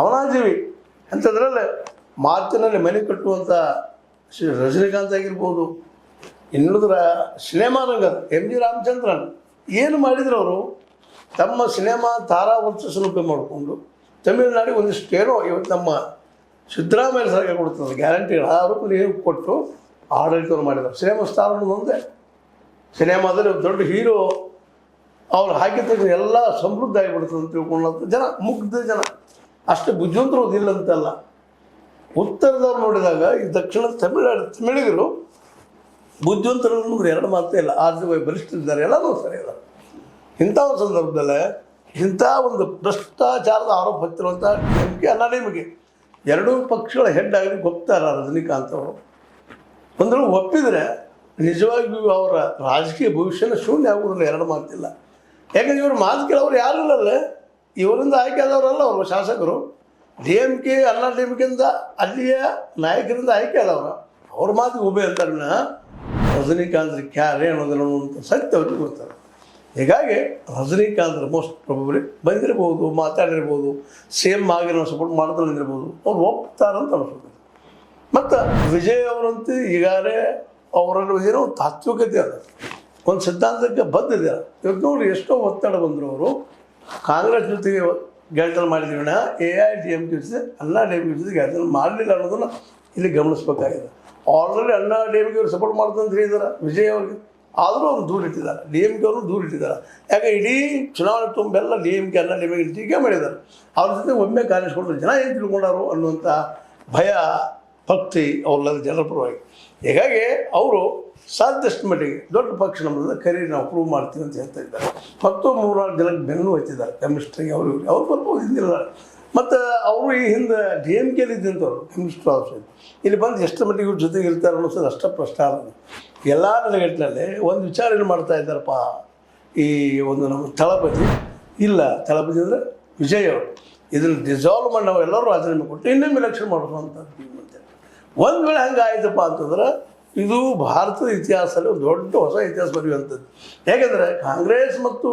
ಭಾವನಾಜೀವಿ ಅಂಥದ್ರಲ್ಲಿ ಮಾತಿನಲ್ಲಿ ಮನೆ ಕಟ್ಟುವಂಥ ಶ್ರೀ ರಜನಿಕಾಂತ್ ಆಗಿರ್ಬೋದು, ಇನ್ನುಳಿದ್ರ ಸಿನಿಮಾ ರಂಗದ ಎಂ ಜಿ ರಾಮಚಂದ್ರನ್ ಏನು ಮಾಡಿದ್ರು ಅವರು ತಮ್ಮ ಸಿನಿಮಾ ತಾರಾ ವರ್ಚಸ್ಸನ್ನು ಮಾಡಿಕೊಂಡು ತಮಿಳುನಾಡಿಗೆ ಒಂದಿಷ್ಟು ಏನೋ ಇವತ್ತು ನಮ್ಮ ಸಿದ್ದರಾಮಯ್ಯ ಸರ್ಕಾರ ಕೊಡ್ತದೆ ಗ್ಯಾರಂಟಿಗಳು ಆ ರೂಪದಲ್ಲಿ ಏನು ಕೊಟ್ಟು ಆಡಳಿತವನ್ನು ಮಾಡಿದ್ದಾರೆ. ಸಿನಿಮಾ ಸ್ಟಾರ್ ಅನ್ನೋದು ಒಂದೇ, ಸಿನಿಮಾದಲ್ಲಿ ದೊಡ್ಡ ಹೀರೋ ಅವ್ರು ಹಾಕಿದ ತಕ್ಷಣ ಎಲ್ಲ ಸಮೃದ್ಧ ಆಗಿಬಿಡ್ತದೆ ಅಂತ ತಿಳ್ಕೊಳ್ಳೋದು ಜನ, ಮುಗ್ಧ ಜನ, ಅಷ್ಟು ಬುದ್ಧಿವಂತರು ಓದಿಲ್ಲ ಅಂತಲ್ಲ. ಉತ್ತರದವ್ರು ನೋಡಿದಾಗ ಈ ದಕ್ಷಿಣ ತಮಿಳಿಗರು ಬುದ್ಧಿವಂತರು ಅನ್ನೋದು ಎರಡು ಮಾತೇ ಇಲ್ಲ, ಆರ್ಥಿಕವಾಗಿ ಬಲಿಷ್ಠರಿದ್ದಾರೆ, ಎಲ್ಲರೂ ಸರಿ ಇಲ್ಲ. ಇಂಥ ಒಂದು ಸಂದರ್ಭದಲ್ಲೇ ಇಂಥ ಒಂದು ಭ್ರಷ್ಟಾಚಾರದ ಆರೋಪ ಹೊತ್ತಿರುವಂಥ DMK ಅಣ್ಣಾಡಿಎಂಕೆ ಎರಡೂ ಪಕ್ಷಗಳ ಹೆಡ್ ಆಗಿ ಒಪ್ತಾರ ರಜನಿಕಾಂತ್ ಅವರು. ಒಂದರಲ್ಲಿ ಒಪ್ಪಿದರೆ ನಿಜವಾಗಿಯೂ ಅವರ ರಾಜಕೀಯ ಭವಿಷ್ಯನ ಶೂನ್ಯ ಆಗುವುದಿಲ್ಲ, ಎರಡು ಮಾತಿಲ್ಲ. ಯಾಕಂದ್ರೆ ಇವರು ಮಾತು ಕೇಳೋರು ಯಾರು ಇಲ್ಲಲ್ಲೇ, ಇವರಿಂದ ಆಯ್ಕೆ ಆದವರಲ್ಲ ಅವರು ಶಾಸಕರು. DMK ಅಣ್ಣಾಡಿಎಂಕೆಯಿಂದ ಅಲ್ಲಿಯ ನಾಯಕರಿಂದ ಆಯ್ಕೆ ಆದವರು, ಅವ್ರ ಮಾತಿಗೆ ಉಭಯ ಅಂತಾರೆ ವಿನಃ ರಜನಿಕಾಂತ್ ಕ್ಯಾರೆ ಅನ್ನೋದಿಲ್ಲ ಅನ್ನುವಂಥ ಸತ್ಯ ಅವ್ರಿಗೆ ಗೊತ್ತಾರೆ. ಹೀಗಾಗಿ ರಜನಿಕಾಂತ್ ಮೋಸ್ಟ್ ಪ್ರಾಬಬ್ಲಿ ಬಂದಿರ್ಬೋದು, ಮಾತಾಡಿರ್ಬೋದು, ಸೇಮ್ ಆಗಿ ನಾವು ಸಪೋರ್ಟ್ ಮಾಡ್ತಾ ಬಂದಿರ್ಬೋದು, ಅವ್ರು ಒಪ್ತಾರಂತ ಅನಿಸ್ತದೆ. ಮತ್ತು ವಿಜಯ್ ಅವರಂತೂ ಈಗಾಗಲೇ ಅವರಲ್ಲಿ ಏನೋ ತಾತ್ವಿಕತೆ ಅದ, ಒಂದು ಸಿದ್ಧಾಂತಕ್ಕೆ ಬದ್ಧಿದೆ. ಇವತ್ತು ನೋಡಿ ಎಷ್ಟೋ ಒತ್ತಡ ಬಂದರು ಅವರು ಕಾಂಗ್ರೆಸ್ ಜೊತೆಗೆ ಗೆಳತನ ಮಾಡಿದ್ವಿ ವಿನಃ AIADMK ಜೊತೆ ಅಣ್ಣಾಡಿಎಂಕೆ ಜೊತೆ ಗೆಳತನ ಮಾಡಲಿಲ್ಲ ಅನ್ನೋದನ್ನು ಇಲ್ಲಿ ಗಮನಿಸಬೇಕಾಗಿದೆ. ಆಲ್ರೆಡಿ ಅಣ್ಣಾಡಿಎಂಕೆ ಅವ್ರು ಸಪೋರ್ಟ್ ಮಾಡ್ತಂತ ಹೇಳಿದ್ದಾರೆ ವಿಜಯ್ ಅವ್ರಿಗೆ, ಆದರೂ ಅವ್ರು ದೂರ ಇಟ್ಟಿದ್ದಾರೆ, DMK ಅವರು ದೂರ ಇಟ್ಟಿದ್ದಾರೆ. ಯಾಕೆ ಇಡೀ ಚುನಾವಣೆ ತುಂಬೆಲ್ಲ DMK ಅಣ್ಣಾಡಿಎಂಕೆ ಟೀಕೆ ಮಾಡಿದ್ದಾರೆ. ಅವ್ರ ಜೊತೆ ಒಮ್ಮೆ ಕಾಣಿಸ್ಕೊಂಡ್ರು ಜನ ಏನು ತಿಳ್ಕೊಂಡಾರು ಅನ್ನುವಂಥ ಭಯ ಭಕ್ತಿ ಅವ್ರಲ್ಲ ಜನರ ಪರವಾಗಿ. ಹೀಗಾಗಿ ಅವರು ಸಾಧ್ಯಷ್ಟು ಮಟ್ಟಿಗೆ ದೊಡ್ಡ ಪಕ್ಷ ನಮ್ಮದನ್ನು ಕರಿ ನಾವು ಪ್ರೂವ್ ಮಾಡ್ತೀವಿ ಅಂತ ಹೇಳ್ತಾ ಇದ್ದಾರೆ. ಮತ್ತು 3-4 ಜನಕ್ಕೆ ಬೆನ್ನು ಹಚ್ಚಿದ್ದಾರೆ ಕಮ್ಯುನಿಸ್ಟ್ರಿಗೆ, ಅವ್ರು ಬರ್ಬೋದು ಹಿಂದಿಲ್ಲ. ಮತ್ತು ಅವರು ಈ ಹಿಂದೆ DMKಲಿ ಇದ್ದಂಥವ್ರು ಕಮ್ಯುನಿಸ್ಟ್ ಆಫೀಸ್ ಇಲ್ಲಿ ಬಂದು ಎಷ್ಟು ಮಟ್ಟಿಗೆ ಇವ್ರ ಜೊತೆಗೆ ಇರ್ತಾರೆ ಅನ್ನೋದು ಅಷ್ಟ ಪ್ರಶ್ನೆ ಆಗೋದು. ಎಲ್ಲ ನೆಲೆಗಟ್ಟಿನಲ್ಲಿ ಒಂದು ವಿಚಾರ ಏನು ಮಾಡ್ತಾ ಇದ್ದಾರಪ್ಪ, ಈ ಒಂದು ನಮ್ಮ ತಳಪತಿ ಇಲ್ಲ, ತಳಪತಿ ಅಂದರೆ ವಿಜಯ್ ಅವರು ಇದನ್ನು ಡಿಸಾಲ್ವ್ ಮಾಡಿ ನಾವು ಎಲ್ಲರೂ ರಾಜೀನಾಮೆ ಕೊಟ್ಟು ಇನ್ನೊಮ್ಮೆ ಎಲೆಕ್ಷನ್ ಮಾಡೋದು ಅಂತಂತ. ಒಂದು ವೇಳೆ ಹಂಗೆ ಆಯ್ತಪ್ಪ ಅಂತಂದ್ರೆ ಇದು ಭಾರತದ ಇತಿಹಾಸದಲ್ಲಿ ಒಂದು ದೊಡ್ಡ ಹೊಸ ಇತಿಹಾಸ ಬರೆಯುವಂಥದ್ದು. ಯಾಕೆಂದರೆ ಕಾಂಗ್ರೆಸ್ ಮತ್ತು